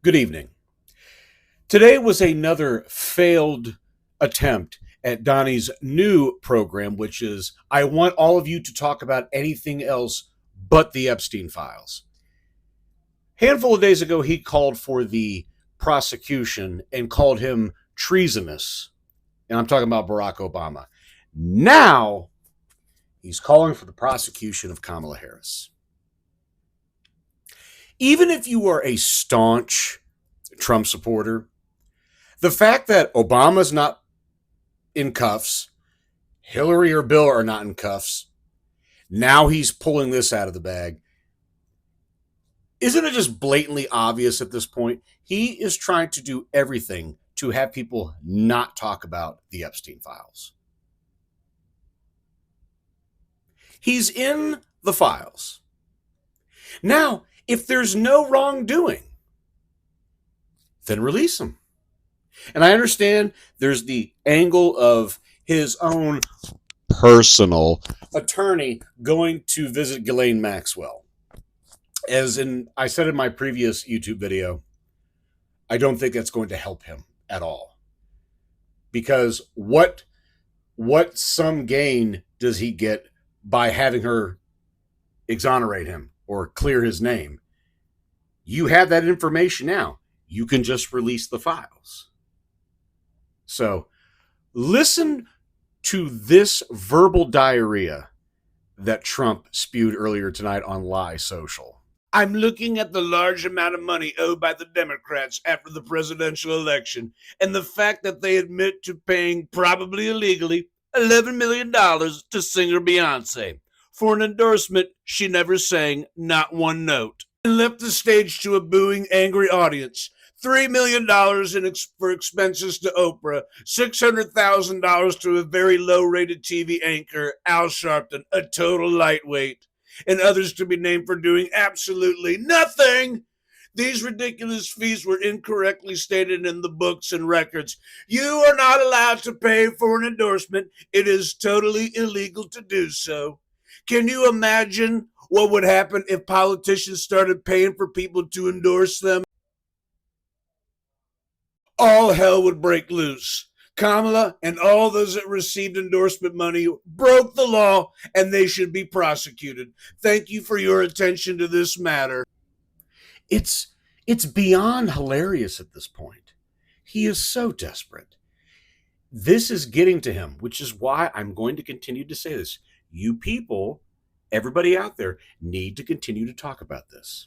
Good evening. Today was another failed attempt at Donnie's new program, which is I want all of you to talk about anything else but the Epstein files. A handful of days ago, he called for the prosecution and called him treasonous. And I'm talking about Barack Obama. Now he's calling for the prosecution of Kamala Harris. Even if you are a staunch Trump supporter, the fact that Obama's not in cuffs, Hillary or Bill are not in cuffs, now he's pulling this out of the bag. Isn't it just blatantly obvious at this point? He is trying to do everything to have people not talk about the Epstein files. He's in the files. Now, if there's no wrongdoing, then release him. And I understand there's the angle of his own personal attorney going to visit Ghislaine Maxwell. As I said in my previous YouTube video, I don't think that's going to help him at all. Because what some gain does he get by having her exonerate him or clear his name? You have that information now. You can just release the files. So listen to this verbal diarrhea that Trump spewed earlier tonight on Lie Social. I'm looking at the large amount of money owed by the Democrats after the presidential election and the fact that they admit to paying, probably illegally, $11 million to singer Beyonce for an endorsement she never sang, not one note, and left the stage to a booing, angry audience. $3 million for expenses to Oprah, $600,000 to a very low-rated TV anchor, Al Sharpton, a total lightweight, and others to be named for doing absolutely nothing. These ridiculous fees were incorrectly stated in the books and records. You are not allowed to pay for an endorsement. It is totally illegal to do so. Can you imagine what would happen if politicians started paying for people to endorse them? All hell would break loose. Kamala and all those that received endorsement money broke the law, and they should be prosecuted. Thank you for your attention to this matter. It's beyond hilarious at this point. He is so desperate. This is getting to him, which is why I'm going to continue to say this. You people, everybody out there, need to continue to talk about this.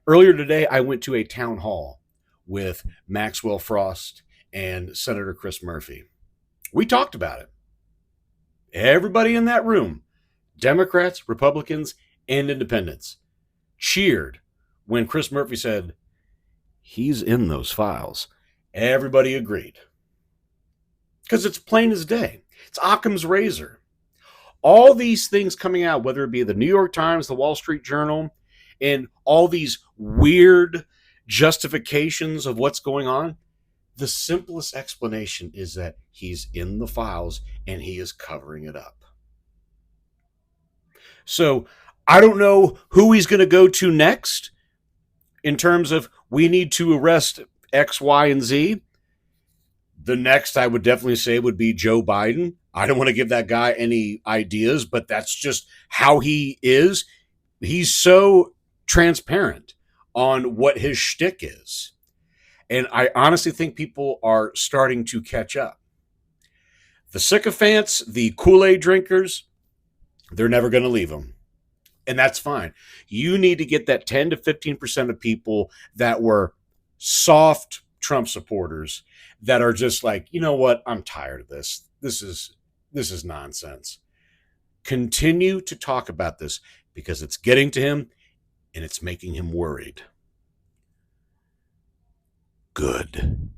Earlier today, I went to a town hall with Maxwell Frost and Senator Chris Murphy. We talked about it. Everybody in that room, Democrats, Republicans, and Independents, cheered when Chris Murphy said, he's in those files. Everybody agreed. Because it's plain as day. It's Occam's razor. All these things coming out, whether it be the New York Times, the Wall Street Journal, and all these weird justifications of what's going on, the simplest explanation is that he's in the files and he is covering it up. So I don't know who he's going to go to next in terms of we need to arrest X, Y, and Z. The next I would definitely say would be Joe Biden. I don't want to give that guy any ideas, but that's just how he is. He's so transparent on what his shtick is. And I honestly think people are starting to catch up. The sycophants, the Kool-Aid drinkers, they're never going to leave him. And that's fine. You need to get that 10 to 15% of people that were soft Trump supporters that are just like, you know what? I'm tired of this. This is nonsense. Continue to talk about this because it's getting to him and it's making him worried. Good.